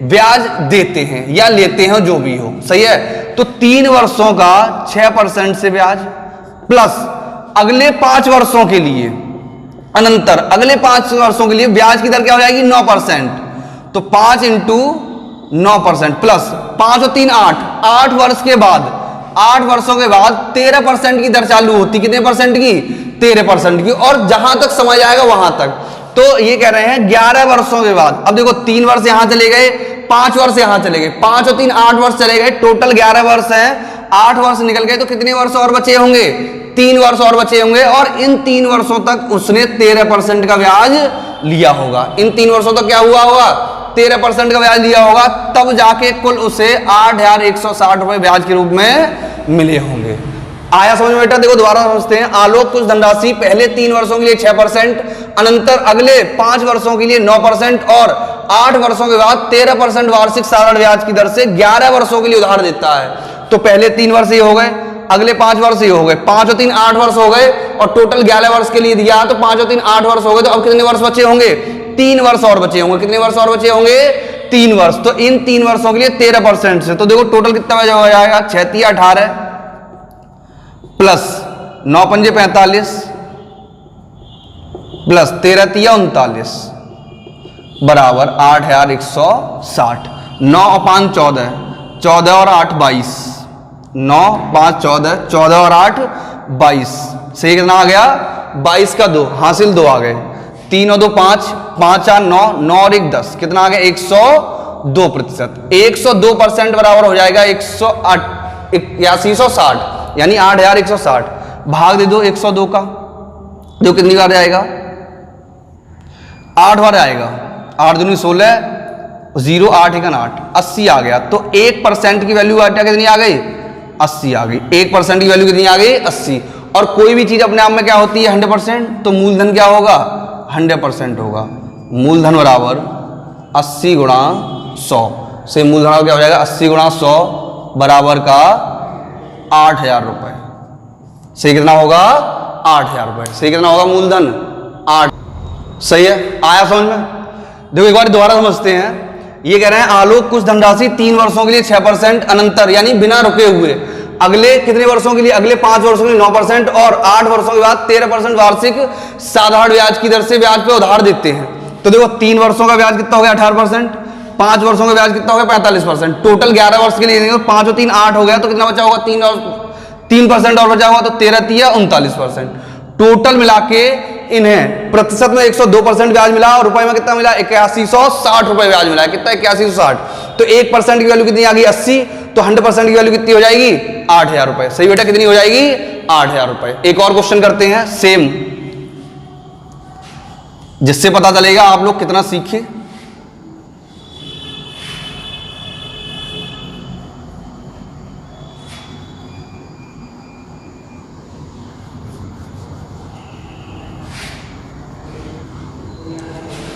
ब्याज देते हैं या लेते हैं, जो भी हो, सही है। तो 3 वर्षों का 6% से ब्याज प्लस अगले 5 वर्षों के लिए, अनंतर अगले 5 वर्षों के लिए ब्याज की दर क्या हो जाएगी? 9%। तो 5 इंटू 9% प्लस 5 और 3 8 वर्ष के बाद, 8 वर्षों के बाद 13% की दर चालू होती। कितने परसेंट की? 13% की। और जहां तक समझ आएगा वहां तक। तो ये कह रहे हैं 11 वर्षों के बाद। अब देखो 3 वर्ष यहां चले गए, 5 वर्ष यहां चले गए, 5 और 3 8 वर्ष चले गए, टोटल 11 वर्ष है। 8 वर्ष निकल गए तो कितने वर्ष और बचे होंगे? 3 वर्ष और बचे होंगे। और इन 3 वर्षों तक उसने 13% का ब्याज लिया होगा। इन 3 वर्षों तक क्या हुआ होगा? 13% का ब्याज लिया होगा। तब जाके कुल उसे 8,160 रुपए ब्याज के रूप में मिले होंगे। आया समझ में बेटा? देखो दोबारा समझते हैं। आलोक कुछ धनराशि पहले 3 वर्षों के लिए 6%, अनंतर अगले 5 वर्षों के लिए 9% और 8 वर्षों के बाद 13% वार्षिक साधारण ब्याज की दर से 11 वर्षों के लिए उधार देता है। तो पहले 3 वर्ष ये हो गए, अगले 5 वर्ष ये हो गए, 5 और 3 8 वर्ष हो गए और टोटल 11 वर्ष के लिए दिया। तो 5 और 3 8 वर्ष हो गए। तो अब कितने वर्ष बचे होंगे? 3 वर्ष और बचे होंगे। कितने वर्ष और बचे होंगे? 3 वर्ष। तो इन 3 वर्षों के लिए 13% से, तो देखो टोटल कितना हो जाएगा? 6 × 18 प्लस 9 × 5 = 45 प्लस 13 × 3 = 39 बराबर 8,160। 9 और 5 14, 14 और 8 22, 9 5 14, 14 और 8 22 सही कितना आ गया? 22 का 2 हासिल 2 आ गए। 3 और 2 5, 5 4 9, 9 और 1 10 कितना आ गया? 102%। 102% बराबर हो जाएगा 160 यानी 8,160 भाग दे दो 102 का, देखो कितनी बार आएगा, 8 बार आएगा। 8 दूनी 16, 0 8 1 8, 80 आ गया। तो 1% की वैल्यू कितनी आ गई, 80 आ गई। 1% की वैल्यू कितनी आ गई, 80। और कोई भी चीज अपने आप में क्या होती है, 100%। तो मूलधन क्या होगा, 100% होगा। मूलधन बराबर 80 गुणा 100 से मूलधन क्या हो जाएगा, 80 गुणा 100 बराबर का 8000 रुपए। सही कितना होगा, 8000 रुपए। सही कितना होगा, मूलधन 8। सही है, आया समझ में। देखो एक बार दोबारा समझते हैं। ये कह रहे हैं आलोक कुछ धनराशि 3 वर्षों के लिए 6% अनंतर यानी बिना रुके हुए, अगले कितने वर्षों के लिए, अगले 5 वर्षों के लिए 9% और 8 वर्षों के बाद 13% वार्षिक साधारण ब्याज की दर से ब्याज पे उधार देते हैं। तो देखो 3 वर्षों का ब्याज कितना हो गया, 18%। 5 वर्षों का ब्याज कितना हो गया, 45%। टोटल 11 वर्ष के लिए 5 और 3 8 हो गया। तो कितना बचा होगा, 3% और बचा होगा। तो 13 3 39%। टोटल मिला के इन्हें प्रतिशत में 102% ब्याज मिला और रुपए में कितना मिला, 8160 रुपए ब्याज मिला है। कितना, 8160। तो 1% की वैल्यू कितनी आ गई, 80। तो 100% की वैल्यू कितनी हो जाएगी, 8000 रुपए। सही बेटा, कितनी हो जाएगी, 8000 रुपए। एक और क्वेश्चन करते हैं सेम, जिससे पता चलेगा आप लोग कितना सीखे।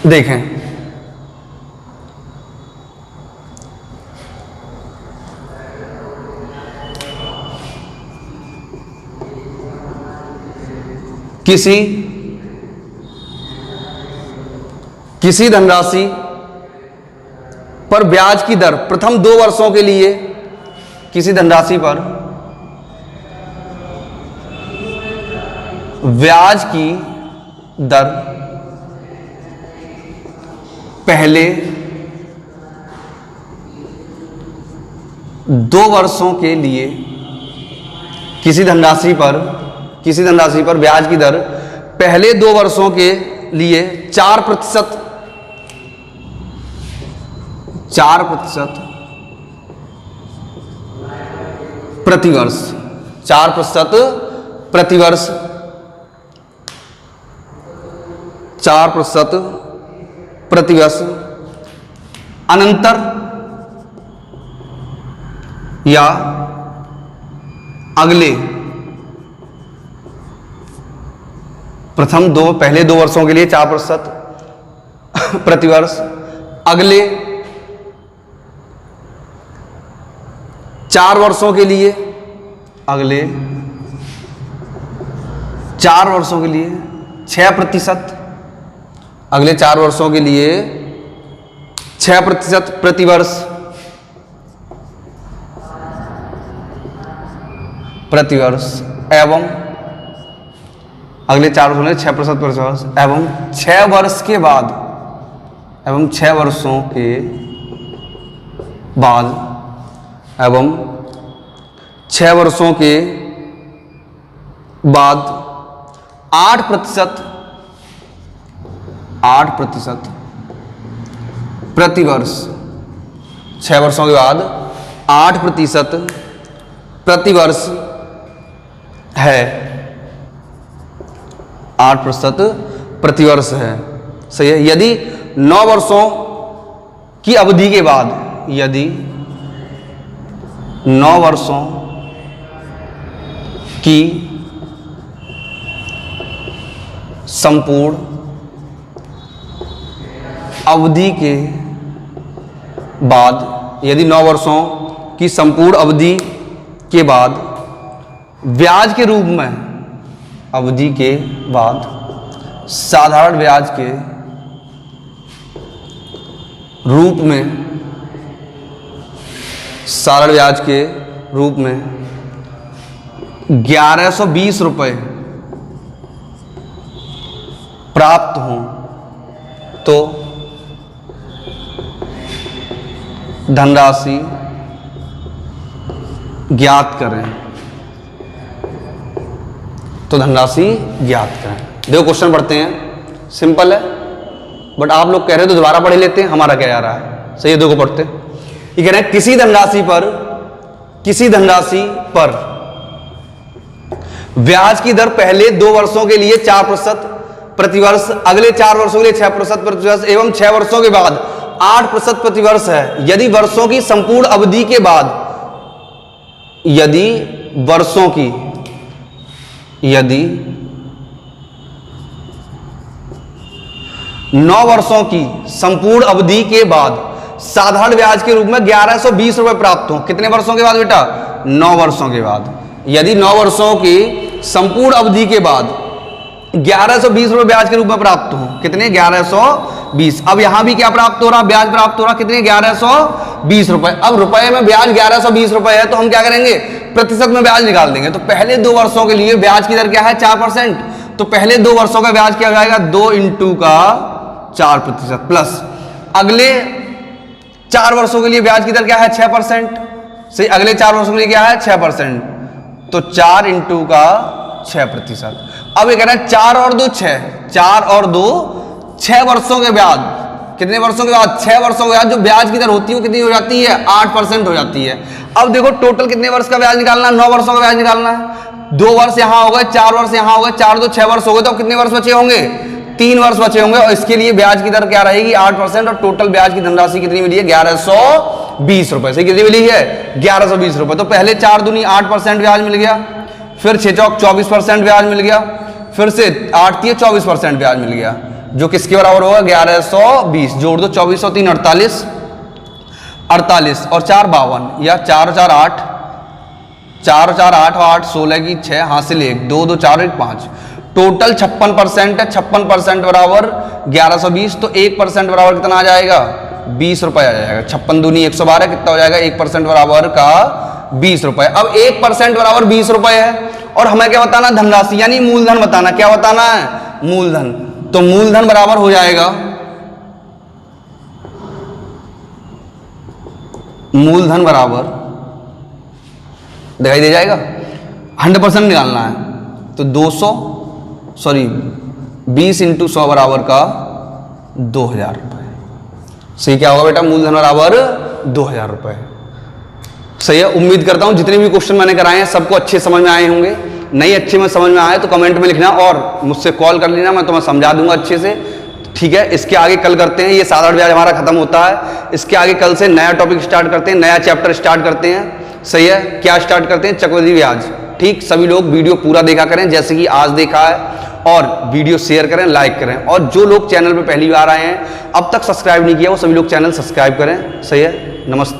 देखें, किसी धनराशि पर ब्याज की दर प्रथम 2 वर्षों के लिए, किसी धनराशि पर ब्याज की दर पहले 2 वर्षों के लिए, किसी धनराशि पर ब्याज की दर पहले 2 वर्षों के लिए 4% प्रतिवर्ष, 4% प्रतिवर्ष, 4% प्रतिवर्ष अनंतर या अगले पहले 2 वर्षों के लिए 4% प्रतिवर्ष, अगले 4 वर्षों के लिए, अगले 4 वर्षों के लिए 6%, अगले 4 वर्षों के लिए 6% प्रतिवर्ष, एवं अगले 4 वर्षों में 6% प्रतिवर्ष एवं 6 वर्ष के बाद, एवं 6 वर्षों के बाद, एवं 6 वर्षों के बाद 8% प्रतिवर्ष, 6 वर्षों के बाद 8% प्रतिवर्ष है, 8% प्रतिवर्ष है। सही है। यदि 9 वर्षों की अवधि के बाद, यदि 9 वर्षों की संपूर्ण अवधि के बाद, यदि 9 वर्षों की संपूर्ण अवधि के बाद ब्याज के रूप में, अवधि के बाद साधारण ब्याज के रूप में, साधारण ब्याज के रूप में 1120 रुपये प्राप्त हों तो धनराशि ज्ञात करें। तो धनराशि ज्ञात करें। देखो क्वेश्चन पढ़ते हैं, सिंपल है, बट आप लोग कह रहे हो तो दोबारा पढ़ लेते हैं, हमारा क्या जा रहा है। सही है, देखो पढ़ते हैं। ये कह रहे हैं किसी धनराशि पर ब्याज की दर पहले 2 वर्षों के लिए 4% प्रतिवर्ष, अगले 4 वर्षों के लिए 6% प्रतिवर्ष एवं 6 वर्षों के बाद 8% प्रतिवर्ष है। यदि वर्षों की संपूर्ण अवधि के बाद, यदि 9 वर्षों की संपूर्ण अवधि के बाद साधारण ब्याज के रूप में 1120 रुपए प्राप्त हो। कितने वर्षों के बाद बेटा? 9 वर्षों के बाद। यदि 9 वर्षों की संपूर्ण अवधि के बाद 1120 रुपए ब्याज के रूप में प्राप्त हो। कितने? 1120। अब यहां भी क्या प्राप्त हो रहा? ब्याज प्राप्त हो रहा। कितने? 1120 रुपए। अब रुपए में ब्याज 1120 रुपए है तो हम क्या करेंगे? प्रतिशत में ब्याज निकाल देंगे। तो पहले 2 वर्षों के लिए ब्याज की दर क्या है? 4%। तो पहले 2 वर्षों का ब्याज क्या हो जाएगा? 2 × का 4% प्लस अगले 4 वर्षों के लिए ब्याज की दर क्या है? 6%। सही, अगले 4 वर्षों के लिए क्या है? 6%। तो 4 × का 6%। अब ये कह रहे हैं 4 और 2 6, 4 और 2 6 वर्षों के बाद। कितने वर्षों के बाद? 6 वर्षों के बाद जो ब्याज की दर होती है वो कितनी हो जाती है? 8% हो जाती है। अब देखो टोटल कितने वर्ष का ब्याज निकालना है? 9 वर्षों का ब्याज निकालना है। 2 वर्ष यहां हो गए, 4 वर्ष यहां हो गए, 4 2 6 वर्ष हो गए। तो कितने वर्ष बचे होंगे? 3 वर्ष बचे होंगे। और इसके लिए ब्याज की दर क्या रहेगी? 8%। और टोटल ब्याज की धनराशि कितनी मिली है? 1120 रुपए। सही, कितनी मिली है? 1120 रुपए। तो पहले 4 दूनी 8% ब्याज मिल गया, फिर 6 चौक 24% ब्याज मिल गया, फिर से 8 3 24% ब्याज मिल गया, जो किसके बराबर होगा? 1120। जोड़ दो, 24 और 3 48, 48 और 4 52, या 4 और 4 8, 4 और 4 8 और 8 16 की 6, हासिल 1 2 2 4 1 5। टोटल 56% है। 56% बराबर 1120। तो 1% बराबर कितना आ जाएगा? 20 रुपए आ जाएगा। 56 दूनी 112, कितना हो जाएगा? 1% बराबर का 20 रुपए। अब 1% बराबर 20 रुपए है और हमें क्या बताना? धनराशि, यानी मूलधन बताना। क्या बताना है? मूलधन। तो मूलधन बराबर हो जाएगा, मूलधन बराबर दिखाई दे जाएगा। 100% निकालना है तो 20 × 100 बराबर का 2000 रुपए। सही, क्या होगा बेटा? मूलधन बराबर 2000 रुपए। सही है। उम्मीद करता हूं जितने भी क्वेश्चन मैंने कराए हैं सबको अच्छे समझ में आए होंगे। नहीं अच्छे में समझ में आए तो कमेंट में लिखना और मुझसे कॉल कर लेना, मैं तुम्हें समझा दूंगा अच्छे से। ठीक है। इसके आगे कल करते हैं, ये साधारण ब्याज हमारा खत्म होता है। इसके आगे कल से नया टॉपिक स्टार्ट करते हैं, नया चैप्टर स्टार्ट करते हैं। सही है। क्या स्टार्ट करते हैं? चक्रवृद्धि ब्याज। ठीक। सभी लोग वीडियो पूरा देखा करें जैसे कि आज देखा है, और वीडियो शेयर करें, लाइक करें। और जो लोग चैनल पर पहली बार आए हैं, अब तक सब्सक्राइब नहीं किया, वो सभी लोग चैनल सब्सक्राइब करें। सही है। नमस्ते।